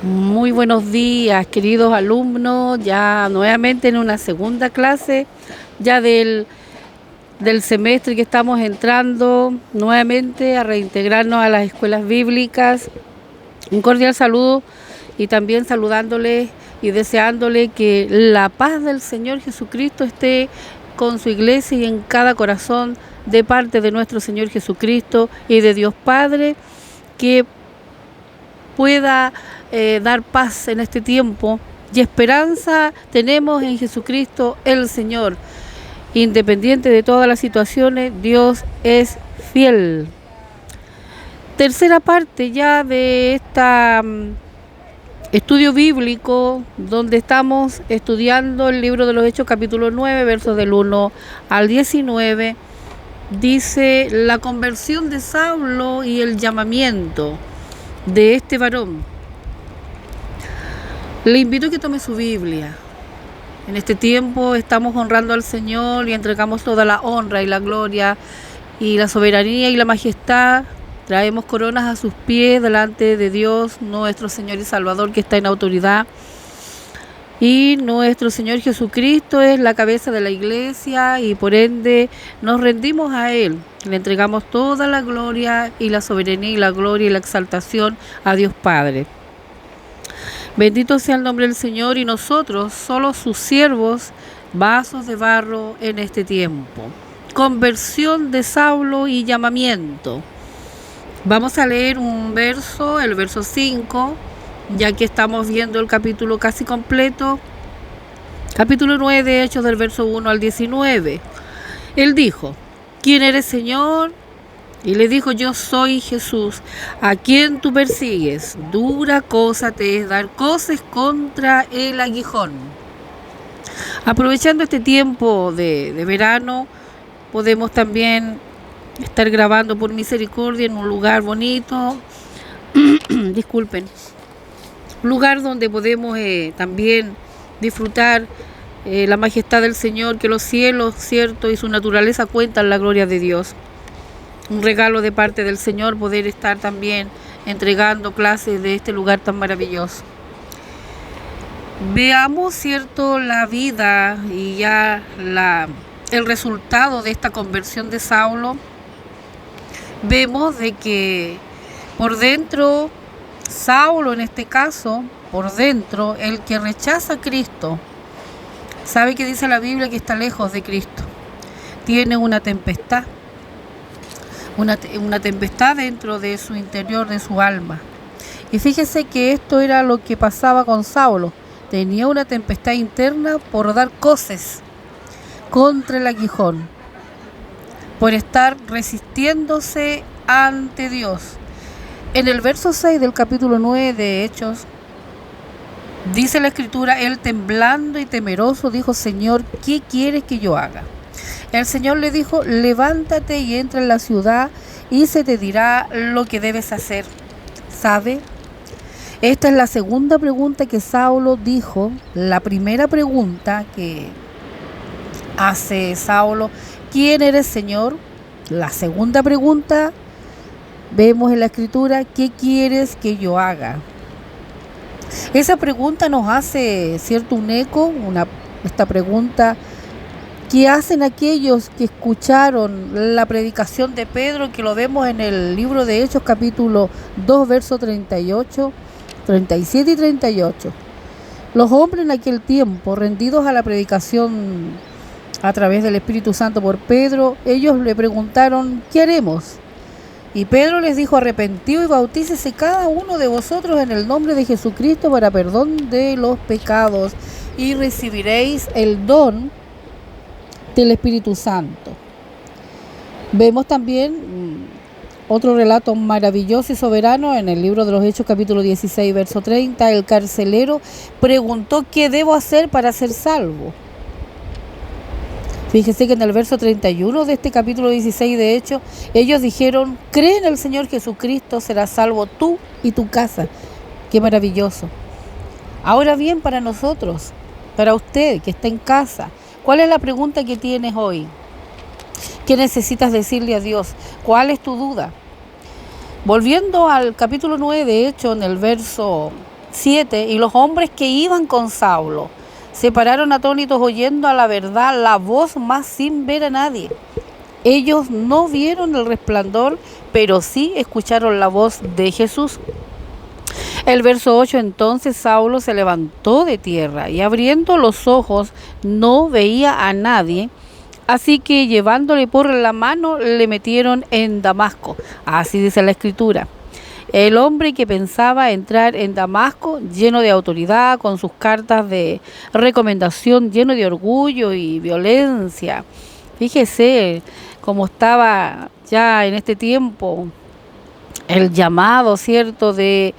Muy buenos días, queridos alumnos, ya nuevamente en una segunda clase, ya del semestre que estamos entrando nuevamente a reintegrarnos a las escuelas bíblicas. Un cordial saludo y también saludándoles y deseándoles que la paz del Señor Jesucristo esté con su iglesia y en cada corazón de parte de nuestro Señor Jesucristo y de Dios Padre, que pueda dar paz en este tiempo y esperanza tenemos en Jesucristo el Señor. Independiente de todas las situaciones, Dios es fiel. Tercera parte ya de este estudio bíblico, donde estamos estudiando el libro de los Hechos, capítulo 9, versos del 1 al 19. Dice la conversión de Saulo y el llamamiento de este varón. Le invito a que tome su Biblia. En este tiempo estamos honrando al Señor y entregamos toda la honra y la gloria y la soberanía y la majestad. Traemos coronas a sus pies delante de Dios, nuestro Señor y Salvador, que está en autoridad. Y nuestro Señor Jesucristo es la cabeza de la iglesia y por ende nos rendimos a Él. Le entregamos toda la gloria y la soberanía y la gloria y la exaltación a Dios Padre. Bendito sea el nombre del Señor y nosotros, solo sus siervos, vasos de barro en este tiempo. Conversión de Saulo y llamamiento. Vamos a leer un verso, el verso 5, ya que estamos viendo el capítulo casi completo. Capítulo 9 de Hechos, del verso 1 al 19. Él dijo: ¿Quién eres, Señor? Y le dijo: yo soy Jesús, a quien tú persigues. Dura cosa te es dar coces contra el aguijón. Aprovechando este tiempo de verano, podemos también estar grabando por misericordia en un lugar bonito. Disculpen. Lugar donde podemos también disfrutar la majestad del Señor, que los cielos, cierto, y su naturaleza cuentan la gloria de Dios. Un regalo de parte del Señor poder estar también entregando clases de este lugar tan maravilloso. Veamos, cierto, la vida y ya el resultado de esta conversión de Saulo. Vemos de que por dentro, Saulo en este caso, por dentro, el que rechaza a Cristo, sabe que dice la Biblia que está lejos de Cristo. Tiene una tempestad. Una tempestad dentro de su interior, de su alma. Y fíjese que esto era lo que pasaba con Saulo. Tenía una tempestad interna por dar coces contra el aguijón, por estar resistiéndose ante Dios. En el verso 6 del capítulo 9 de Hechos, dice la Escritura: él temblando y temeroso dijo: Señor, ¿qué quieres que yo haga? El Señor le dijo: levántate y entra en la ciudad y se te dirá lo que debes hacer. ¿Sabe? Esta es la segunda pregunta que Saulo dijo. La primera pregunta que hace Saulo: ¿quién eres, Señor? La segunda pregunta, vemos en la Escritura: ¿qué quieres que yo haga? Esa pregunta nos hace, cierto, un eco, esta pregunta que hacen aquellos que escucharon la predicación de Pedro, que lo vemos en el libro de Hechos, capítulo 2, versos 38, 37 y 38. Los hombres en aquel tiempo, rendidos a la predicación a través del Espíritu Santo por Pedro, ellos le preguntaron: ¿qué haremos? Y Pedro les dijo: arrepentíos y bautícese cada uno de vosotros en el nombre de Jesucristo para perdón de los pecados, y recibiréis el don del Espíritu Santo. Vemos también otro relato maravilloso y soberano en el libro de los Hechos, capítulo 16, verso 30. El carcelero preguntó: ¿qué debo hacer para ser salvo? Fíjese que en el verso 31 de este capítulo 16 de Hechos, ellos dijeron: cree en el Señor Jesucristo, serás salvo tú y tu casa. Qué maravilloso. Ahora bien, para nosotros, para usted que está en casa, ¿cuál es la pregunta que tienes hoy? ¿Qué necesitas decirle a Dios? ¿Cuál es tu duda? Volviendo al capítulo 9 de Hechos, en el verso 7. Y los hombres que iban con Saulo se pararon atónitos oyendo a la verdad la voz, mas sin ver a nadie. Ellos no vieron el resplandor, pero sí escucharon la voz de Jesús. El verso 8, entonces Saulo se levantó de tierra y abriendo los ojos no veía a nadie, así que llevándole por la mano le metieron en Damasco. Así dice la Escritura. El hombre que pensaba entrar en Damasco, lleno de autoridad, con sus cartas de recomendación, lleno de orgullo y violencia. Fíjese cómo estaba ya en este tiempo el llamado, ¿cierto?, de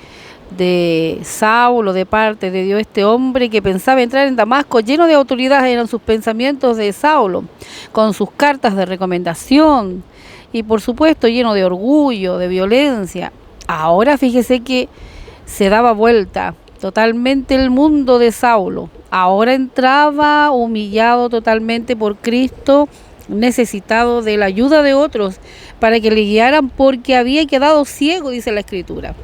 Saulo de parte de Dios. Este hombre que pensaba entrar en Damasco, lleno de autoridad, eran sus pensamientos de Saulo, con sus cartas de recomendación y por supuesto lleno de orgullo, de violencia. Ahora fíjese que se daba vuelta totalmente el mundo de Saulo. Ahora entraba humillado totalmente por Cristo, necesitado de la ayuda de otros para que le guiaran porque había quedado ciego, dice la Escritura.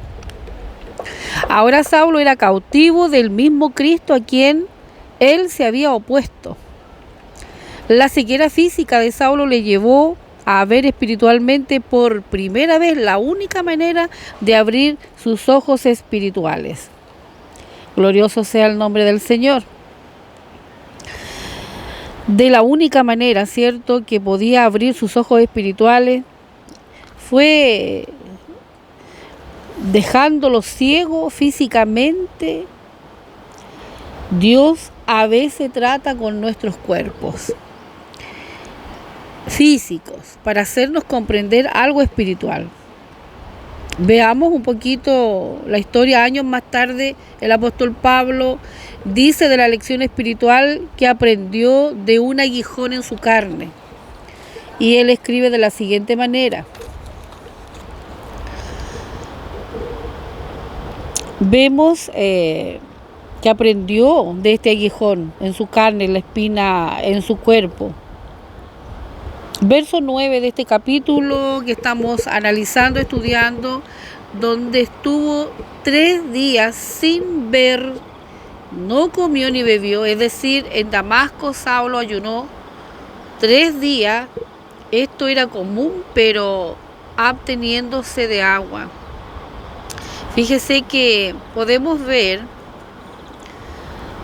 Ahora Saulo era cautivo del mismo Cristo a quien él se había opuesto. La ceguera física de Saulo le llevó a ver espiritualmente por primera vez, la única manera de abrir sus ojos espirituales. Glorioso sea el nombre del Señor. De la única manera, ¿cierto?, que podía abrir sus ojos espirituales fue dejándolo ciego físicamente. Dios a veces trata con nuestros cuerpos físicos para hacernos comprender algo espiritual. Veamos un poquito la historia. Años más tarde, el apóstol Pablo dice de la lección espiritual que aprendió de un aguijón en su carne. Y él escribe de la siguiente manera. Vemos que aprendió de este aguijón en su carne, la espina en su cuerpo. Verso 9 de este capítulo que estamos analizando, estudiando, donde estuvo 3 días sin ver, no comió ni bebió, es decir, en Damasco Saulo ayunó 3 días, esto era común, pero absteniéndose de agua. Fíjese que podemos ver,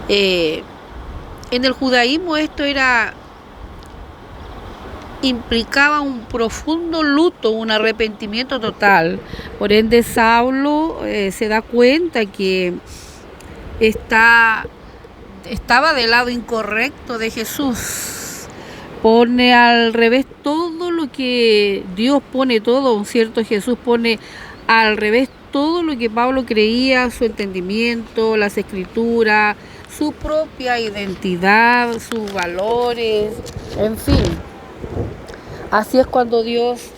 en el judaísmo esto implicaba un profundo luto, un arrepentimiento total. Por ende, Saulo se da cuenta que estaba del lado incorrecto de Jesús. Pone al revés todo lo que Dios pone, todo, ¿cierto? Jesús pone al revés todo lo que Pablo creía, su entendimiento, las escrituras, su propia identidad, sus valores, en fin. Así es cuando Dios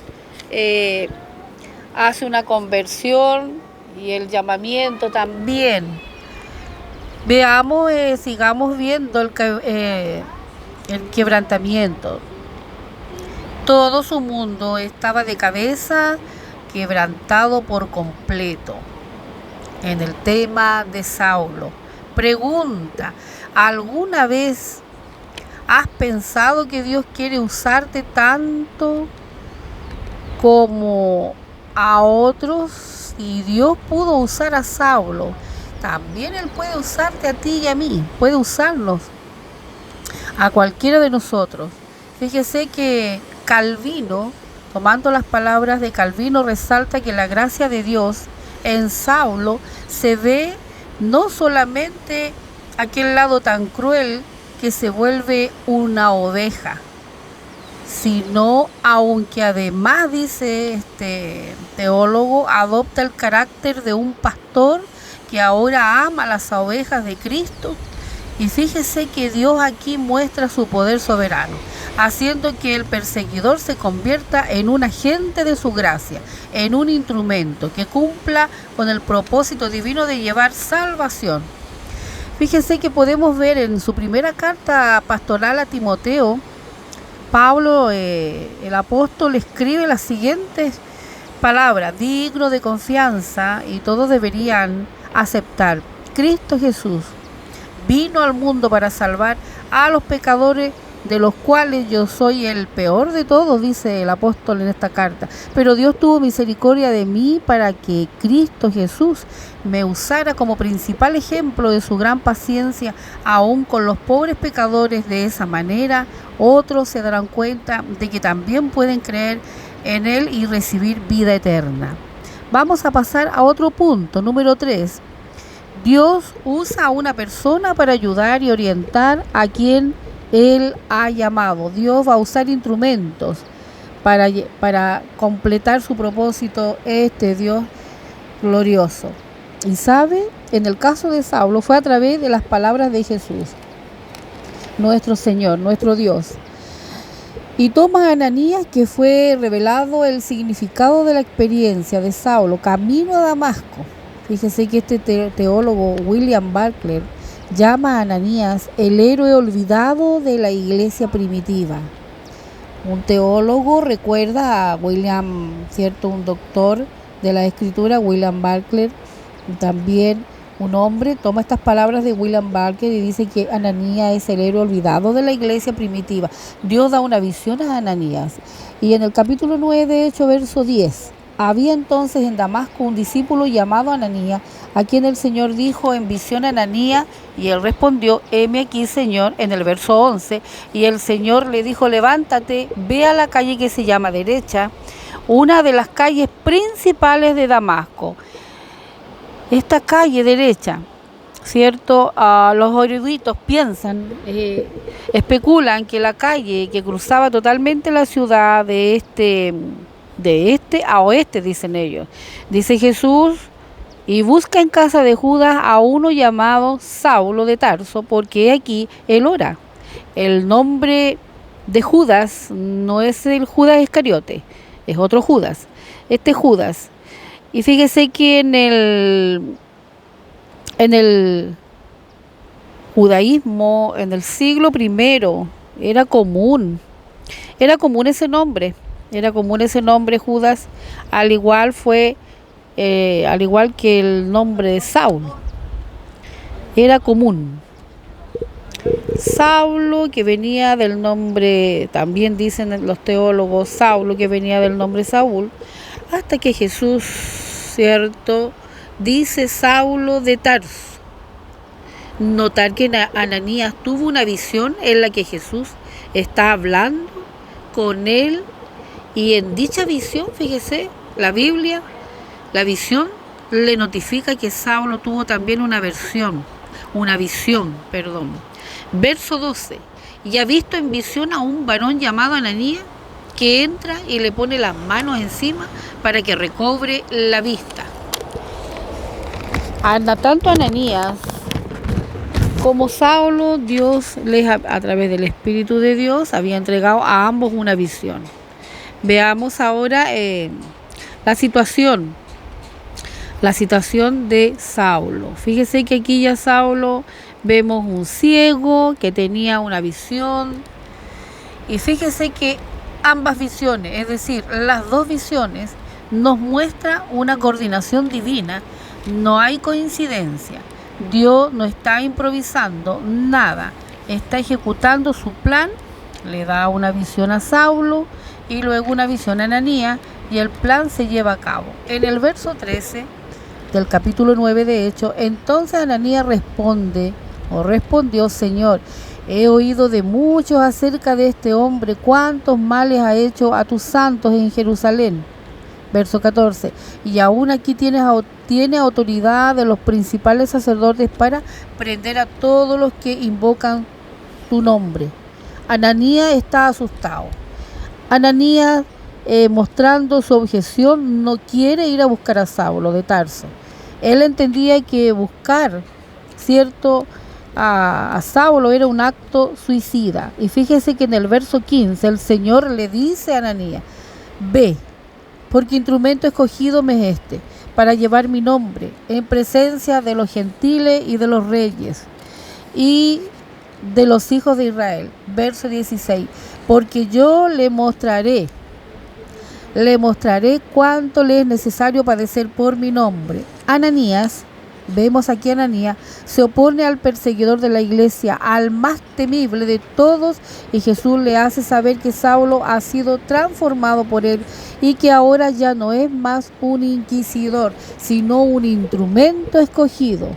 hace una conversión y el llamamiento también. Veamos, sigamos viendo el quebrantamiento. Todo su mundo estaba de cabeza quebrantado por completo. En el tema de Saulo, pregunta, ¿alguna vez has pensado que Dios quiere usarte tanto como a otros? Y Dios pudo usar a Saulo, también Él puede usarte a ti y a mí, puede usarnos a cualquiera de nosotros. Fíjese que Calvino, tomando las palabras de Calvino, resalta que la gracia de Dios en Saulo se ve no solamente aquel lado tan cruel que se vuelve una oveja, sino aunque además, dice este teólogo, adopta el carácter de un pastor que ahora ama las ovejas de Cristo. Y fíjese que Dios aquí muestra su poder soberano, haciendo que el perseguidor se convierta en un agente de su gracia, en un instrumento que cumpla con el propósito divino de llevar salvación. Fíjese que podemos ver en su primera carta pastoral a Timoteo, Pablo, el apóstol, escribe las siguientes palabras: digno de confianza, y todos deberían aceptar. Cristo Jesús vino al mundo para salvar a los pecadores, de los cuales yo soy el peor de todos, dice el apóstol en esta carta. Pero Dios tuvo misericordia de mí para que Cristo Jesús me usara como principal ejemplo de su gran paciencia, aún con los pobres pecadores. De esa manera, otros se darán cuenta de que también pueden creer en Él y recibir vida eterna. Vamos a pasar a otro punto, número 3. Dios usa a una persona para ayudar y orientar a quien Él ha llamado. Dios va a usar instrumentos para completar su propósito, Dios glorioso. Y sabe, en el caso de Saulo fue a través de las palabras de Jesús, nuestro Señor, nuestro Dios. Y toma a Ananías, que fue revelado el significado de la experiencia de Saulo camino a Damasco. Fíjese que este teólogo William Barclay llama a Ananías el héroe olvidado de la iglesia primitiva. Un teólogo recuerda a William, ¿cierto? Un doctor de la escritura, William Barclay, también un hombre, toma estas palabras de William Barclay y dice que Ananías es el héroe olvidado de la iglesia primitiva. Dios da una visión a Ananías. Y en el capítulo 9 de Hechos, verso 10, había entonces en Damasco un discípulo llamado Ananías, a quien el Señor dijo en visión a Ananías, y él respondió: heme aquí, Señor, en el verso 11, y el Señor le dijo: levántate, ve a la calle que se llama Derecha, una de las calles principales de Damasco. Esta calle derecha, ¿cierto? Los eruditos piensan, especulan que la calle que cruzaba totalmente la ciudad de este a oeste, dicen ellos. Dice Jesús: y busca en casa de Judas a uno llamado Saulo de Tarso, porque aquí él ora. El nombre de Judas no es el Judas Iscariote, es otro Judas. Este Judas. Y fíjese que en el judaísmo, en el siglo I, era común ese nombre. Era común ese nombre, Judas, al igual que el nombre de Saulo. Era común. Saulo, que venía del nombre, también dicen los teólogos, Saulo, que venía del nombre Saúl, hasta que Jesús, ¿cierto?, dice Saulo de Tarso. Notar que Ananías tuvo una visión en la que Jesús está hablando con él. Y en dicha visión, fíjese, la Biblia, la visión le notifica que Saulo tuvo también una visión. Verso 12. Y ha visto en visión a un varón llamado Ananías, que entra y le pone las manos encima para que recobre la vista. Tanto Ananías como Saulo, Dios a través del Espíritu de Dios había entregado a ambos una visión. Veamos ahora la situación de Saulo. Fíjese que aquí ya Saulo vemos un ciego que tenía una visión, y fíjese que ambas visiones, es decir, las dos visiones, nos muestra una coordinación divina. No hay coincidencia. Dios no está improvisando nada, está ejecutando su plan. Le da una visión a Saulo y luego una visión a Ananías, y el plan se lleva a cabo. En el verso 13 del capítulo 9 de Hechos, entonces Ananías respondió: Señor, he oído de muchos acerca de este hombre, cuántos males ha hecho a tus santos en Jerusalén. Verso 14, y aún aquí tiene autoridad de los principales sacerdotes para prender a todos los que invocan tu nombre. Ananías está asustado. Ananías, mostrando su objeción, no quiere ir a buscar a Saulo de Tarso. Él entendía que buscar, ¿cierto?, a Saulo era un acto suicida. Y fíjese que en el verso 15 el Señor le dice a Ananías: ve, porque instrumento escogido me es para llevar mi nombre en presencia de los gentiles y de los reyes y de los hijos de Israel. Verso 16, porque yo le mostraré cuánto le es necesario padecer por mi nombre. Ananías Vemos aquí a Ananías se opone al perseguidor de la iglesia, al más temible de todos, y Jesús le hace saber que Saulo ha sido transformado por él y que ahora ya no es más un inquisidor, sino un instrumento escogido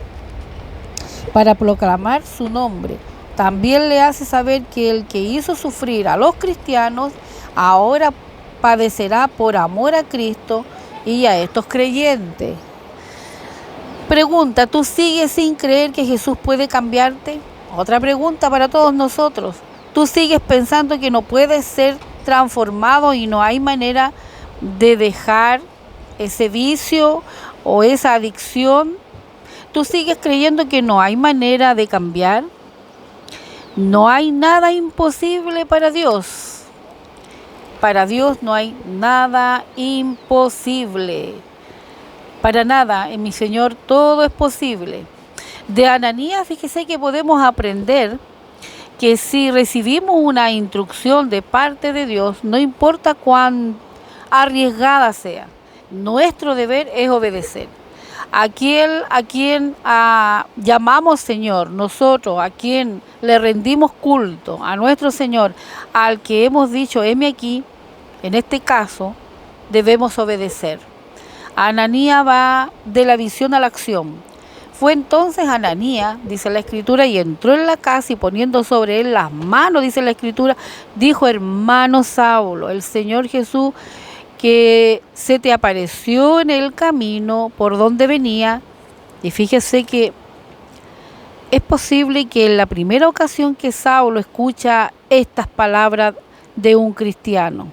para proclamar su nombre. También le hace saber que el que hizo sufrir a los cristianos ahora padecerá por amor a Cristo y a estos creyentes. Pregunta, ¿tú sigues sin creer que Jesús puede cambiarte? Otra pregunta para todos nosotros. ¿Tú sigues pensando que no puedes ser transformado y no hay manera de dejar ese vicio o esa adicción? ¿Tú sigues creyendo que no hay manera de cambiar? No hay nada imposible para Dios. Para Dios no hay nada imposible. Para nada, en mi Señor todo es posible. De Ananías, fíjese que podemos aprender que si recibimos una instrucción de parte de Dios, no importa cuán arriesgada sea, nuestro deber es obedecer. A quien llamamos Señor, nosotros, a quien le rendimos culto, a nuestro Señor, al que hemos dicho, heme aquí, en este caso, debemos obedecer. Ananías va de la visión a la acción. Fue entonces Ananías, dice la Escritura, y entró en la casa y poniendo sobre él las manos, dice la Escritura, dijo: hermano Saulo, el Señor Jesús que se te apareció en el camino por donde venía. Y fíjese que es posible que en la primera ocasión que Saulo escucha estas palabras de un cristiano,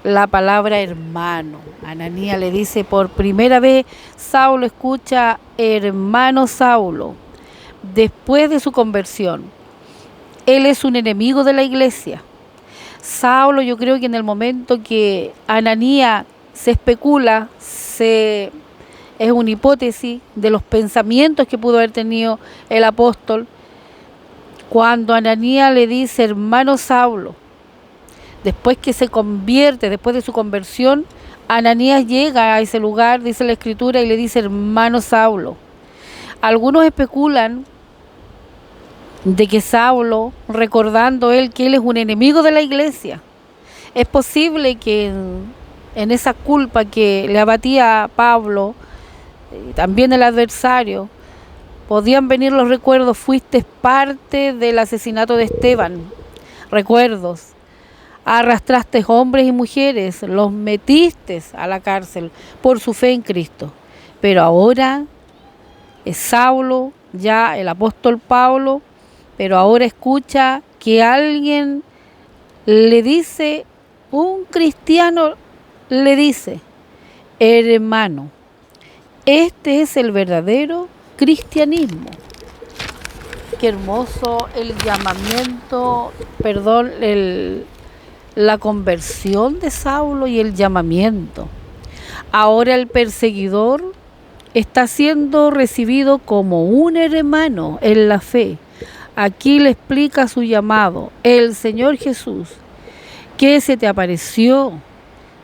la palabra hermano, Ananías le dice por primera vez, Saulo escucha hermano Saulo, después de su conversión. Él es un enemigo de la iglesia. Saulo, yo creo que en el momento que Ananías se especula, es una hipótesis de los pensamientos que pudo haber tenido el apóstol, cuando Ananías le dice hermano Saulo, después que se convierte, después de su conversión, Ananías llega a ese lugar, dice la Escritura, y le dice hermano Saulo. Algunos especulan de que Saulo, recordando él que él es un enemigo de la iglesia, es posible que en esa culpa que le abatía a Pablo, también el adversario, podían venir los recuerdos: fuiste parte del asesinato de Esteban, recuerdos, arrastraste hombres y mujeres, los metiste a la cárcel por su fe en Cristo. Pero ahora es Saulo, ya el apóstol Pablo, pero ahora escucha que alguien le dice, un cristiano le dice, hermano. Este es el verdadero cristianismo. Qué hermoso el llamamiento, la conversión de Saulo y el llamamiento. Ahora el perseguidor está siendo recibido como un hermano en la fe. Aquí le explica su llamado. El Señor Jesús, que se te apareció,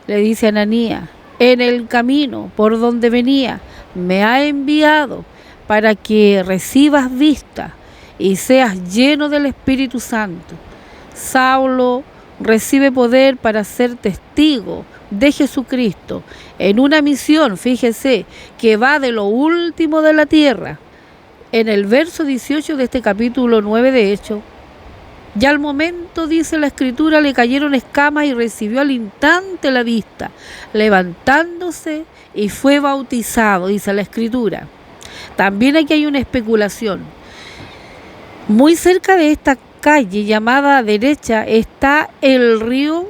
le dice a Ananías, en el camino por donde venía, me ha enviado para que recibas vista y seas lleno del Espíritu Santo. Saulo recibe poder para ser testigo de Jesucristo en una misión, fíjese, que va de lo último de la tierra. En el verso 18 de este capítulo 9 de Hechos, ya al momento, dice la Escritura, le cayeron escamas y recibió al instante la vista, levantándose y fue bautizado, dice la Escritura. También aquí hay una especulación. Muy cerca de esta calle llamada derecha está el río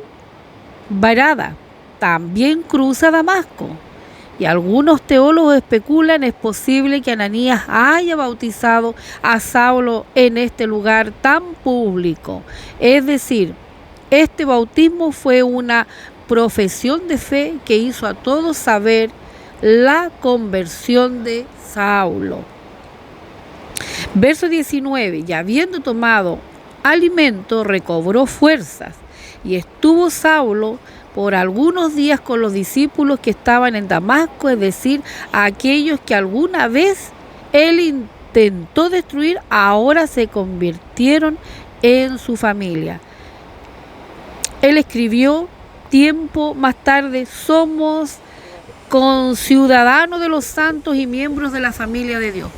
Barada, también cruza Damasco. Y algunos teólogos especulan, es posible que Ananías haya bautizado a Saulo en este lugar tan público. Es decir, este bautismo fue una profesión de fe que hizo a todos saber la conversión de Saulo. Verso 19, y habiendo tomado alimento, recobró fuerzas, y estuvo Saulo por algunos días con los discípulos que estaban en Damasco, es decir, a aquellos que alguna vez él intentó destruir, ahora se convirtieron en su familia. Él escribió tiempo más tarde: somos conciudadanos de los santos y miembros de la familia de Dios.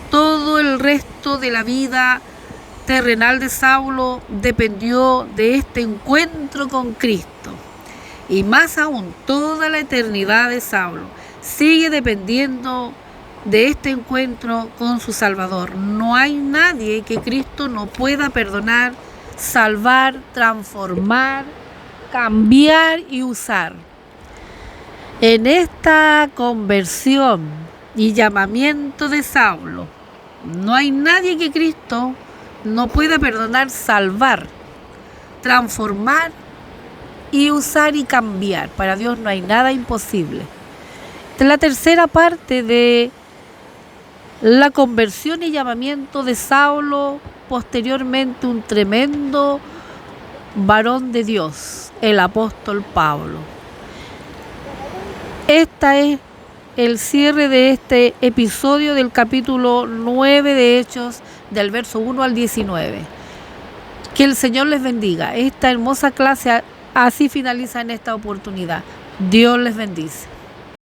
Todo el resto de la vida terrenal de Saulo dependió de este encuentro con Cristo. Y más aún, toda la eternidad de Saulo sigue dependiendo de este encuentro con su Salvador. No hay nadie que Cristo no pueda perdonar, salvar, transformar, cambiar y usar. En esta conversión y llamamiento de Saulo, no hay nadie que Cristo no pueda perdonar, salvar, transformar y usar y cambiar. Para Dios no hay nada imposible. Esta es la tercera parte de la conversión y llamamiento de Saulo, posteriormente un tremendo varón de Dios, el apóstol Pablo. Esta es el cierre de este episodio del capítulo 9 de Hechos, del verso 1 al 19. Que el Señor les bendiga. Esta hermosa clase así finaliza en esta oportunidad. Dios les bendice.